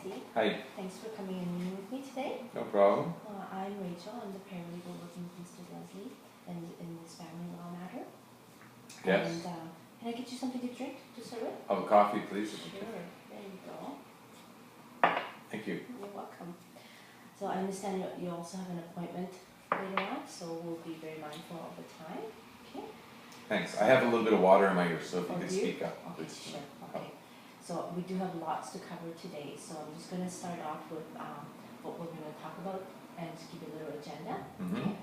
Steve. Hi. Thanks for coming in meeting with me today. No problem. I'm Rachel. I'm the paralegal working with Mr. Leslie in this family law matter. Yes. And can I get you something to drink to start with? Have a coffee, please. Sure. There you go. Thank you. You're welcome. So I understand you also have an appointment later on, so we'll be very mindful of the time. Okay. Thanks. I have a little bit of water in my ear, so if you Oh, could do you? speak up, Okay, please. sure. Okay. So we do have lots to cover today, so I'm just going to start off with what we're going to talk about and to give you a little agenda. Mm-hmm. Okay.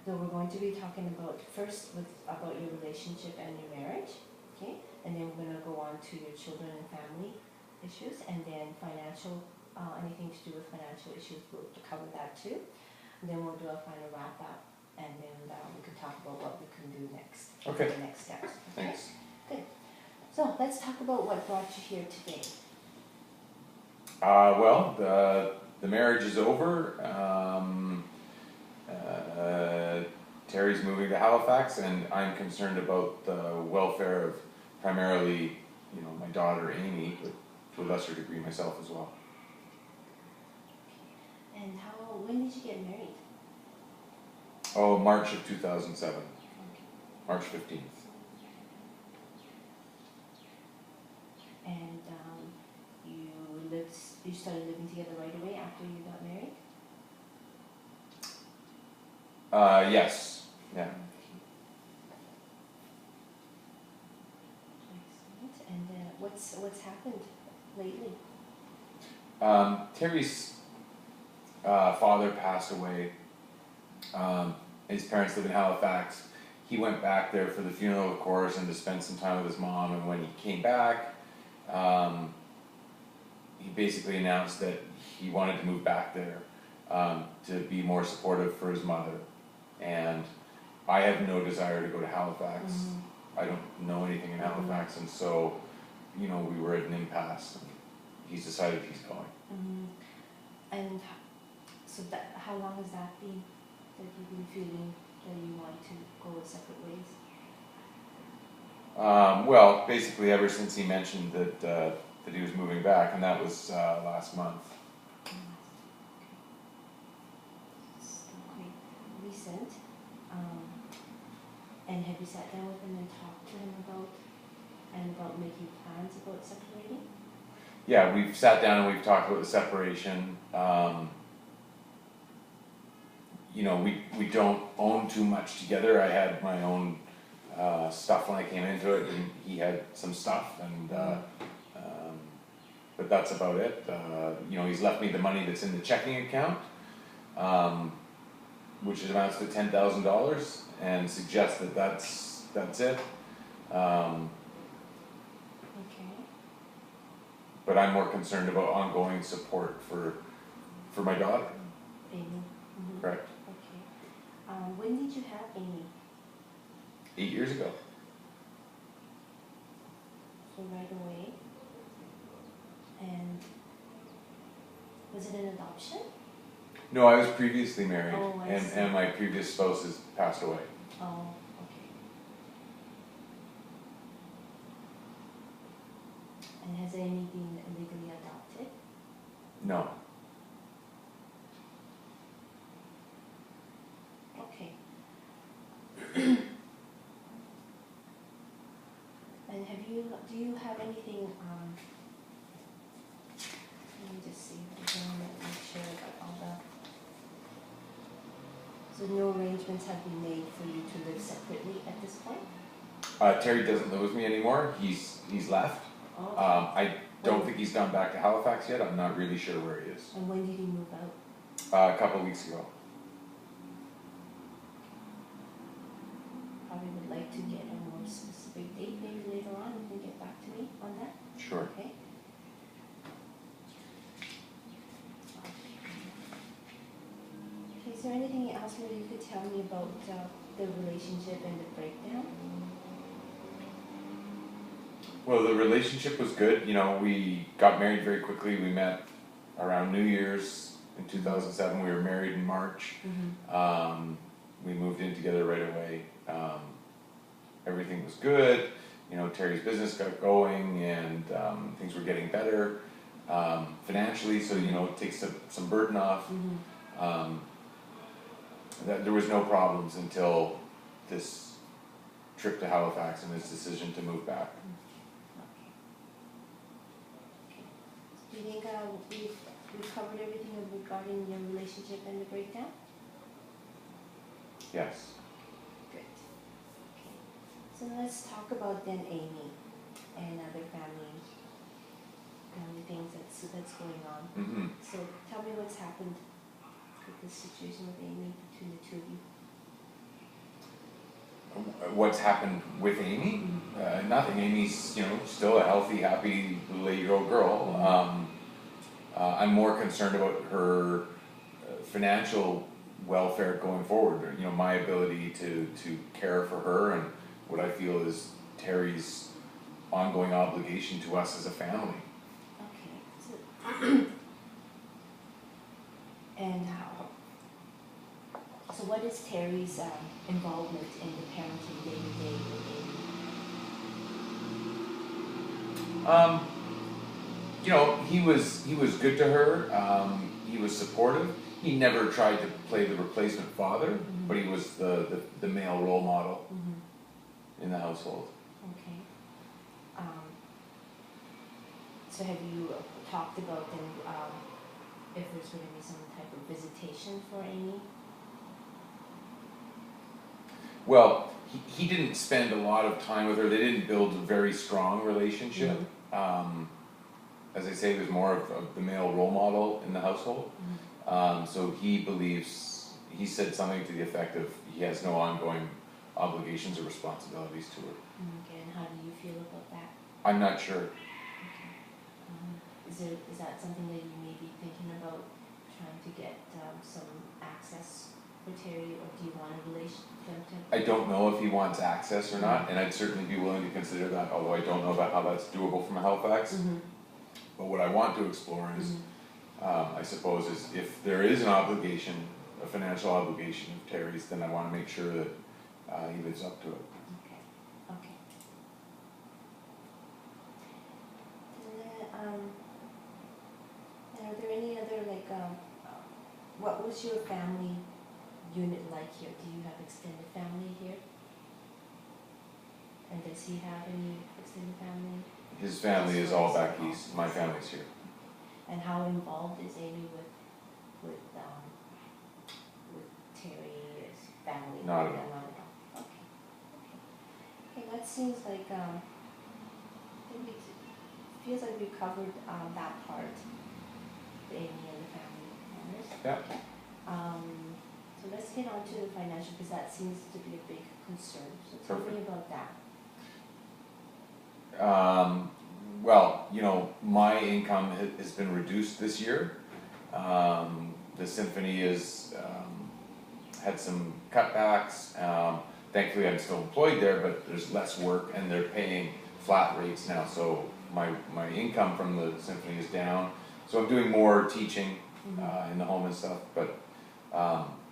So we're going to be talking about first about your relationship and your marriage, okay, and then we're going to go on to your children and family issues, and then financial, anything to do with financial issues, we'll cover that too. And then we'll do a final wrap up, and then we can talk about what we can do next. Okay. The next steps. Okay? Thanks. Good. So let's talk about what brought you here today. Well, the marriage is over. Terry's moving to Halifax, and I'm concerned about the welfare of primarily, my daughter Amy, but to a lesser degree myself as well. And when did you get married? Oh, March of 2007, Okay. March 15th. And you started living together right away after you got married? Yes. Yeah. Okay. Excellent. And what's happened lately? Terry's father passed away. His parents live in Halifax. He went back there for the funeral, of course, and to spend some time with his mom. And when he came back, he basically announced that he wanted to move back there to be more supportive for his mother. And I have no desire to go to Halifax. Mm-hmm. I don't know anything in Halifax, and so, we were at an impasse. And he's decided he's going. Mm-hmm. And so how long has that been that you've been feeling that you want to go separate ways? Well, basically ever since he mentioned that he was moving back, and that was last month. Still quite recent. And have you sat down with him and talked to him about making plans about separating? Yeah, we've sat down and we've talked about the separation. We don't own too much together. I had my own stuff when I came into it, and he had some stuff, and but that's about it. He's left me the money that's in the checking account, which amounts to $10,000, and suggests that that's it. Okay. But I'm more concerned about ongoing support for my daughter. Amy. Mm-hmm. Correct. Okay. When did you have Amy? 8 years ago. So right away. And was it an adoption? No, I was previously married, Oh, I see. and my previous spouse has passed away. Oh, okay. And has Amy been legally adopted? No. Okay. And do you have anything, let me just see, I want to make sure that all so no arrangements have been made for you to live separately at this point? Terry doesn't live with me anymore. He's left. Oh. I don't think he's gone back to Halifax yet. I'm not really sure where he is. And when did he move out? A couple of weeks ago. Probably would like to get a more specific date, maybe later on, you can get back to me on that, Sure. okay? Okay, is there anything else maybe you could tell me about the relationship and the breakdown? Well, the relationship was good. We got married very quickly. We met around New Year's in 2007. We were married in March. Mm-hmm. We moved in together right away. Everything was good. Terry's business got going, and things were getting better. financially, so it takes some burden off. That there was no problems until this trip to Halifax and his decision to move back. Okay. Do you think we've covered everything regarding your relationship and the breakdown? Yes. Good. Okay. So let's talk about then Amy and other family things that's going on. Mm-hmm. So tell me what's happened with this situation with Amy, between the two of you. What's happened with Amy? Nothing. Amy's, still a healthy, happy little 8-year-old girl. I'm more concerned about her financial welfare going forward. My ability to care for her and what I feel is Terry's ongoing obligation to us as a family. Okay. And so what is Terry's involvement in the parenting day-to-day with Amy? He was good to her. He was supportive. He never tried to play the replacement father, but he was the male role model in the household. Okay. So have you talked about then if there's going to be some type of visitation for Amy? Well, he didn't spend a lot of time with her. They didn't build a very strong relationship. As I say, there's more of the male role model in the household. So he said something to the effect of he has no ongoing obligations or responsibilities to her. Okay, and how do you feel about that? I'm not sure. Okay. Is that something that you may be thinking about trying to get some access for Terry, or do you want a relation? I don't know if he wants access or not, and I'd certainly be willing to consider that, although I don't know about how that's doable from Halifax. But what I want to explore is, I suppose, is if there is an obligation, a financial obligation of Terry's, then I want to make sure that he lives up to it. Okay. Okay. And are there any other what was your family unit like here? Do you have extended family here? And does he have any extended family? His family is all back east. My family's here. And how involved is Amy with Terry's family? Not at all. Not at all. Okay. Okay, that seems like I think it feels like we covered that part, the Amy and the family members. Yeah. So let's get on to the financial, because that seems to be a big concern. So tell me about that. Well, my income has been reduced this year. The Symphony has had some cutbacks. Thankfully, I'm still employed there, but there's less work, and they're paying flat rates now. So my income from the Symphony is down. So I'm doing more teaching in the home and stuff. But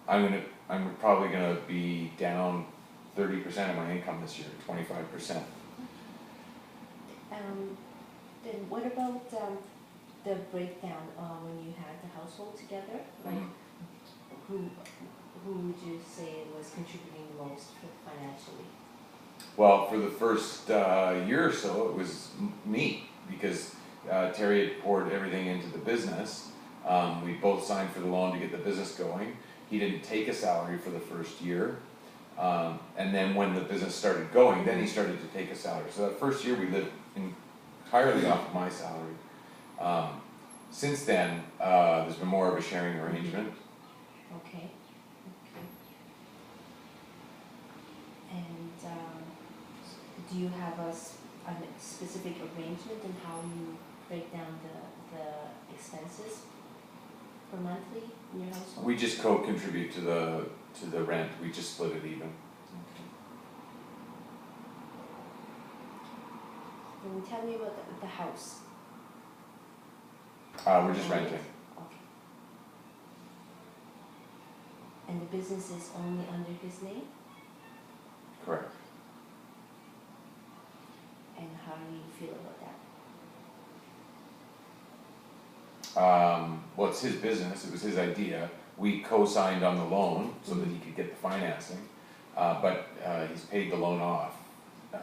I'm probably gonna be down 30% of my income this year, 25%. Then what about the breakdown when you had the household together? Like, who would you say was contributing the most financially? Well, for the first year or so, it was me, because Terry had poured everything into the business. We both signed for the loan to get the business going. He didn't take a salary for the first year. And then when the business started going, then he started to take a salary. So that first year we lived entirely off of my salary. Since then, there's been more of a sharing arrangement. Okay. And do you have a specific arrangement in how you break down the expenses per monthly in your household? We just co-contribute to the rent. We just split it even. And tell me about the house. We're just renting. Okay. And the business is only under his name? Correct. And how do you feel about Well, it's his business, it was his idea, we co-signed on the loan so that he could get the financing, but, he's paid the loan off. The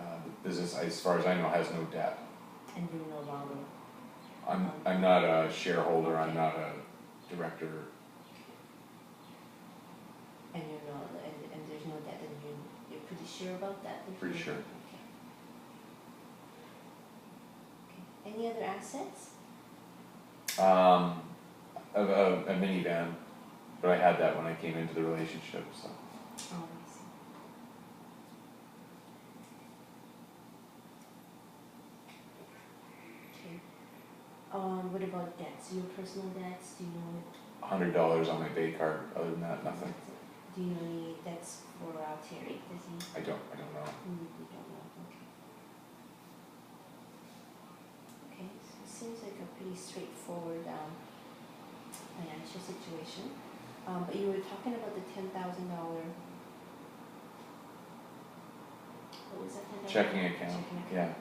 business, as far as I know, has no debt. And you're no longer, I'm not a shareholder, I'm not a director, and you're not, and there's no debt, and you're pretty sure about that? If Pretty you- sure. Okay. Okay, any other assets? A minivan, but I had that when I came into the relationship, so. Oh, I see. Okay. What about debts, your personal debts, do you know? $100 on my Bay card, other than that, nothing. Do you know any debts for Terry, does he? I don't know. You don't know, okay. Okay, so it seems like a pretty straightforward, financial situation. But you were talking about the $10,000, what was that $10,000? Checking account, yeah.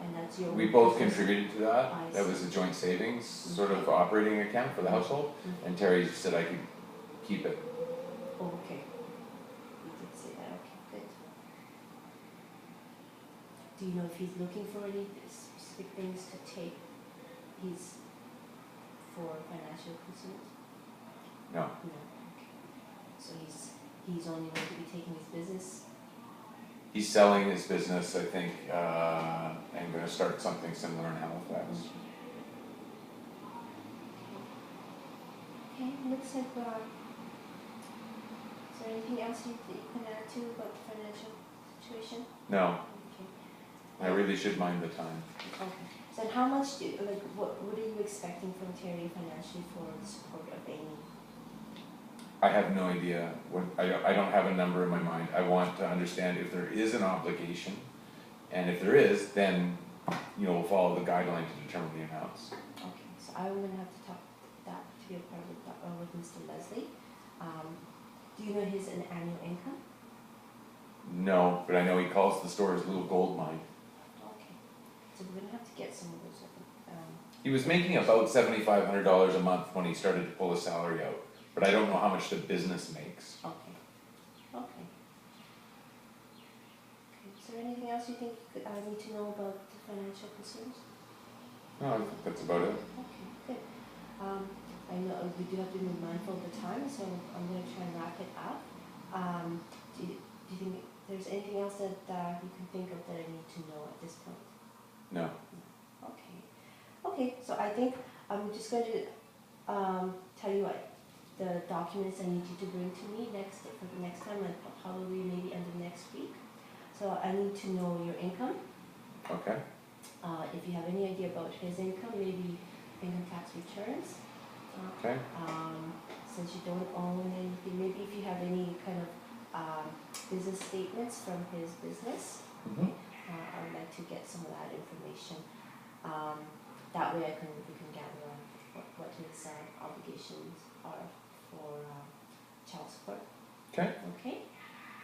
And that's your. We both business? contributed to that, I that see. was a joint savings, sort of operating account for the household, Mhm. and Terry said I could keep it. Oh, okay. You did say that, okay, good. Do you know if he's looking for any specific things to take his, for financial concerns? No, No, okay. So he's only going to be taking his business? he's selling his business, I think, and gonna start something similar in Halifax. Okay, looks like, is there anything else you can add to about the financial situation? No, Okay. I really should mind the time. Okay, so then how much what are you expecting from Terry financially for the support of Amy? I have no idea, I don't have a number in my mind, I want to understand if there is an obligation, and if there is, then, we'll follow the guideline to determine the amounts. Okay, so I'm gonna have to talk that to be a part of with Mr. Leslie. Do you know his annual income? No, but I know he calls the store his little gold mine. Okay, so we're gonna have to get some of those, He was making about $7,500 a month when he started to pull his salary out, but I don't know how much the business makes. okay, okay. Okay, is there anything else you think I need to know about the financial concerns? No, I think that's about it. Okay, good. I know we do have to be mindful of the time, so I'm gonna try and wrap it up. Do you think there's anything else that you can think of that I need to know at this point? No. Okay. Okay, so I think I'm just going to tell you what the documents I need you to bring to me for the next time, and probably maybe end of next week. So I need to know your income. Okay. If you have any idea about his income, maybe income tax returns. Okay. Since you don't own anything, maybe if you have any kind of business statements from his business, Mhm. I would like to get some of that information. That way we can gather what his obligations are for child support. Okay. Okay,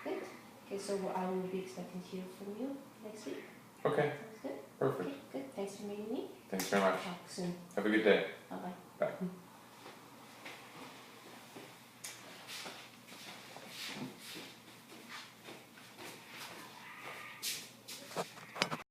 good. Okay, so I will be expecting to hear from you next week. Okay, Sounds good? perfect. Okay, good. Thanks for meeting me. Thanks very much. Talk soon. Have a good day. Bye-bye. Bye.